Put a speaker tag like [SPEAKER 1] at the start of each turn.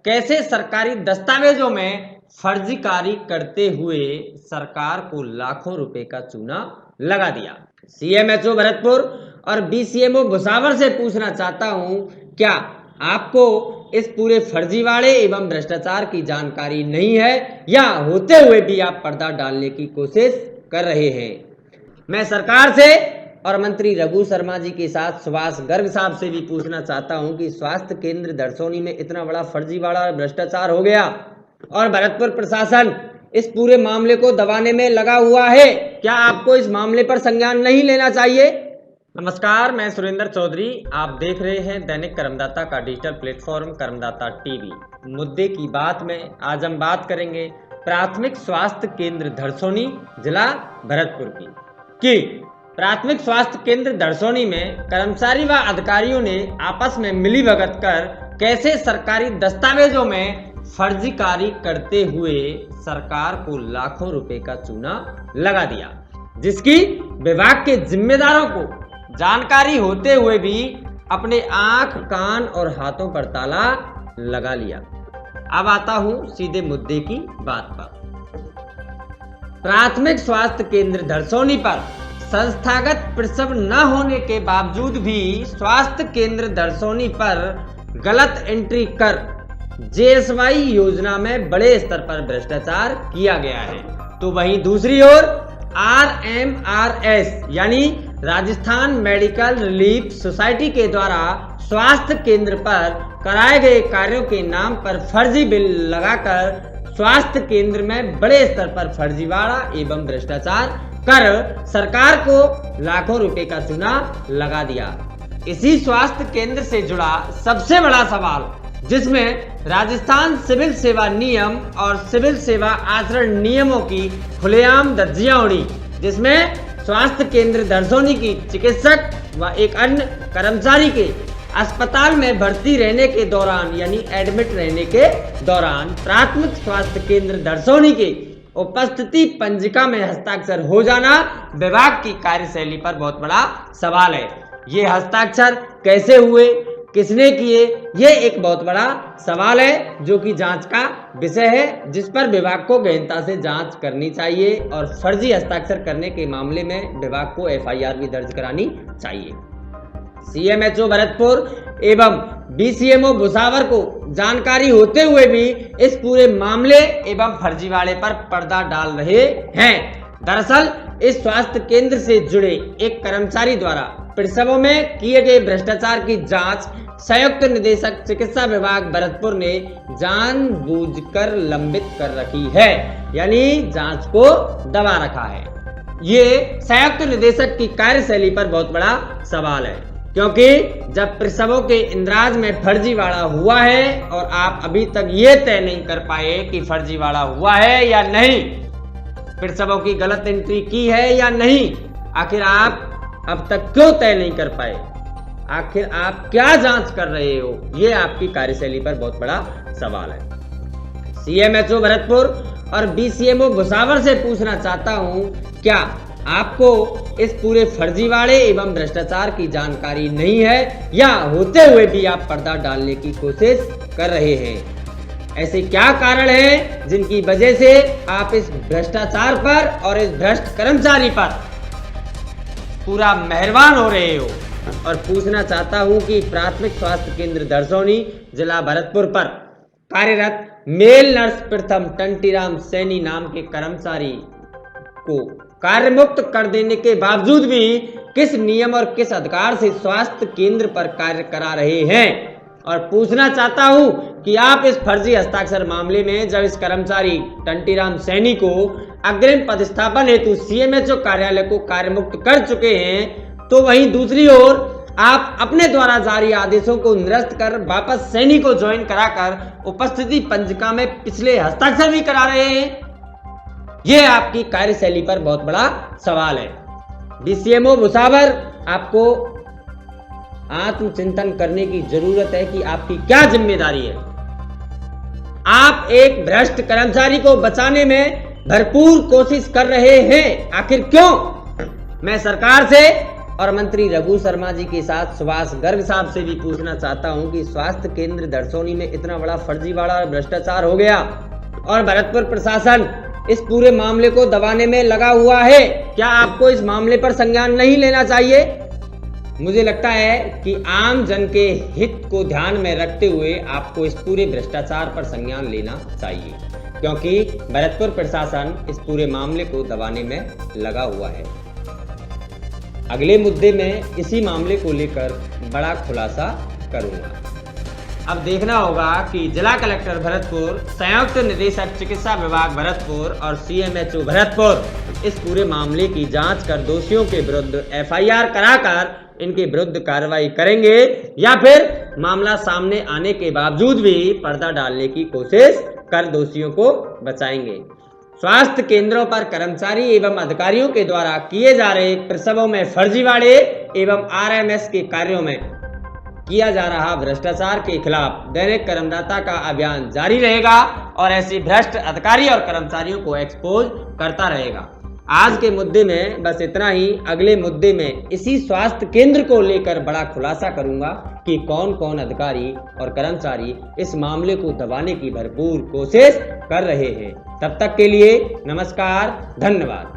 [SPEAKER 1] कैसे सरकारी दस्तावेजों में फर्जीकारी करते हुए सरकार को लाखों रुपए का चूना लगा दिया। सीएमएचओ भरतपुर और बीसीएमओ भुसावर से पूछना चाहता हूं, क्या आपको इस पूरे फर्जीवाड़े एवं भ्रष्टाचार की जानकारी नहीं है या होते हुए भी आप पर्दा डालने की कोशिश कर रहे हैं? मैं सरकार से और मंत्री रघु शर्मा जी के साथ सुभाष गर्ग साहब से भी पूछना चाहता हूं कि स्वास्थ्य केंद्र दरसोनी में इतना बड़ा फर्जीवाड़ा और भ्रष्टाचार हो गया और भरतपुर प्रशासन इस पूरे मामले को दबाने में लगा हुआ है, क्या आपको इस मामले पर संज्ञान नहीं लेना चाहिए? नमस्कार, मैं सुरेंद्र चौधरी। आप देख रहे हैं दैनिक कर्मदाता का डिजिटल प्लेटफॉर्म कर्मदाता टीवी। मुद्दे की बात में आज हम बात करेंगे प्राथमिक स्वास्थ्य केंद्र दरसोनी जिला भरतपुर की प्राथमिक स्वास्थ्य केंद्र दरसोनी में कर्मचारी व अधिकारियों ने आपस में मिलीभगत कर कैसे सरकारी दस्तावेजों में फर्जीकारी करते हुए सरकार को लाखों रुपए का चूना लगा दिया, जिसकी विभाग के जिम्मेदारों को जानकारी होते हुए भी अपने आंख, कान और हाथों पर ताला लगा लिया। अब आता हूं सीधे मुद्दे की बात पर। प्राथमिक स्वास्थ्य केंद्र दरसोनी पर संस्थागत प्रसव न होने के बावजूद भी स्वास्थ्य केंद्र दरसोनी पर गलत एंट्री कर जेएसवाई योजना में बड़े स्तर पर भ्रष्टाचार किया गया है, तो वहीं दूसरी ओर आरएमआरएस यानी राजस्थान मेडिकल रिलीफ सोसाइटी के द्वारा स्वास्थ्य केंद्र पर कराए गए कार्यों के नाम पर फर्जी बिल लगाकर स्वास्थ्य केंद्र में बड़े स्तर पर फर्जीवाड़ा एवं भ्रष्टाचार कर सरकार को लाखों रुपए का चूना लगा दिया। इसी स्वास्थ्य केंद्र से जुड़ा सबसे बड़ा सवाल, जिसमें राजस्थान सिविल सेवा नियम और सिविल सेवा आचरण नियमों की खुलेआम धज्जियां उड़ी, जिसमें स्वास्थ्य केंद्र दरसोनी की चिकित्सक व एक अन्य कर्मचारी के अस्पताल में भर्ती रहने के दौरान यानी एडमिट रहने के दौरान प्राथमिक स्वास्थ्य केंद्र दरसोनी के उपस्थिति पंजिका में हस्ताक्षर हो जाना विभाग की कार्यशैली पर बहुत बड़ा सवाल है। ये हस्ताक्षर कैसे हुए, किसने किए, ये एक बहुत बड़ा सवाल है जो कि जांच का विषय है, जिस पर विभाग को गहनता से जांच करनी चाहिए और फर्जी हस्ताक्षर करने के मामले में विभाग को एफआईआर भी दर्ज करानी चाहिए। सीएमएचओ भरतपुर एवं बीसीएमओ भुसावर को जानकारी होते हुए भी इस पूरे मामले एवं फर्जीवाड़े पर पर्दा डाल रहे हैं। दरअसल इस स्वास्थ्य केंद्र से जुड़े एक कर्मचारी द्वारा प्रसवों में किए गए भ्रष्टाचार की जांच संयुक्त निदेशक चिकित्सा विभाग भरतपुर ने जानबूझकर लंबित कर रखी है, यानी जांच को दबा रखा है। ये संयुक्त निदेशक की कार्यशैली पर बहुत बड़ा सवाल है, क्योंकि जब प्रसवों के इंद्राज में फर्जीवाड़ा हुआ है और आप अभी तक ये तय नहीं कर पाए कि फर्जीवाड़ा हुआ है या नहीं, प्रसवों की गलत एंट्री की है या नहीं, आखिर आप अब तक क्यों तय नहीं कर पाए? आखिर आप क्या जांच कर रहे हो? ये आपकी कार्यशैली पर बहुत बड़ा सवाल है। सीएमएचओ भरतपुर और बीसीएमओ भुसावर से पूछना चाहता हूं, क्या आपको इस पूरे फर्जीवाड़े एवं भ्रष्टाचार की जानकारी नहीं है या होते हुए भी आप पर्दा डालने की कोशिश कर रहे हैं? ऐसे क्या कारण हैं जिनकी वजह से आप इस भ्रष्टाचार पर और इस भ्रष्ट कर्मचारी पर पूरा मेहरबान हो रहे हो? और पूछना चाहता हूं कि प्राथमिक स्वास्थ्य केंद्र दरसोनी जिला भरतपुर पर कार्यरत मेल नर्स प्रथम टंटीराम सैनी नाम के कर्मचारी को कार्य मुक्त कर देने के बावजूद भी किस नियम और किस अधिकार से स्वास्थ्य केंद्र पर कार्य करा रहे हैं? और पूछना चाहता हूं कि आप इस फर्जी हस्ताक्षर मामले में जब इस कर्मचारी टंटीराम सैनी को अग्रिम पदस्थापन हेतु सीएमएचओ कार्यालय को कार्यमुक्त कर चुके हैं, तो वहीं दूसरी ओर आप अपने द्वारा जारी आदेशों को निरस्त कर वापस सैनी को ज्वाइन कराकर उपस्थिति पंजिका में पिछले हस्ताक्षर भी करा रहे हैं। यह आपकी कार्यशैली पर बहुत बड़ा सवाल है। बीसीएमओ भुसावर, आपको आत्मचिंतन करने की जरूरत है कि आपकी क्या जिम्मेदारी है। आप एक भ्रष्ट कर्मचारी को बचाने में भरपूर कोशिश कर रहे हैं, आखिर क्यों? मैं सरकार से और मंत्री रघु शर्मा जी के साथ सुभाष गर्ग साहब से भी पूछना चाहता हूं कि स्वास्थ्य केंद्र दरसोनी में इतना बड़ा फर्जीवाड़ा और भ्रष्टाचार हो गया और भरतपुर प्रशासन इस पूरे मामले को दबाने में लगा हुआ है, क्या आपको इस मामले पर संज्ञान नहीं लेना चाहिए? मुझे लगता है कि आम जन के हित को ध्यान में रखते हुए आपको इस पूरे भ्रष्टाचार पर संज्ञान लेना चाहिए, क्योंकि भरतपुर प्रशासन इस पूरे मामले को दबाने में लगा हुआ है। अगले मुद्दे में इसी मामले को लेकर बड़ा खुलासा करूंगा। अब देखना होगा कि जिला कलेक्टर भरतपुर, संयुक्त निदेशक चिकित्सा विभाग भरतपुर और सीएमएचओ भरतपुर इस पूरे मामले की जांच कर दोषियों के विरुद्ध एफआईआर कराकर इनके विरुद्ध कार्रवाई करेंगे या फिर मामला सामने आने के बावजूद भी पर्दा डालने की कोशिश कर दोषियों को बचाएंगे। स्वास्थ्य केंद्रों पर कर्मचारी एवं अधिकारियों के द्वारा किए जा रहे प्रसवों में फर्जीवाड़े एवं आरएमएस के कार्यों में किया जा रहा भ्रष्टाचार के खिलाफ दैनिक कर्मदाता का अभियान जारी रहेगा और ऐसे भ्रष्ट अधिकारी और कर्मचारियों को एक्सपोज करता रहेगा। आज के मुद्दे में बस इतना ही। अगले मुद्दे में इसी स्वास्थ्य केंद्र को लेकर बड़ा खुलासा करूंगा कि कौन कौन अधिकारी और कर्मचारी इस मामले को दबाने की भरपूर कोशिश कर रहे हैं। तब तक के लिए नमस्कार, धन्यवाद।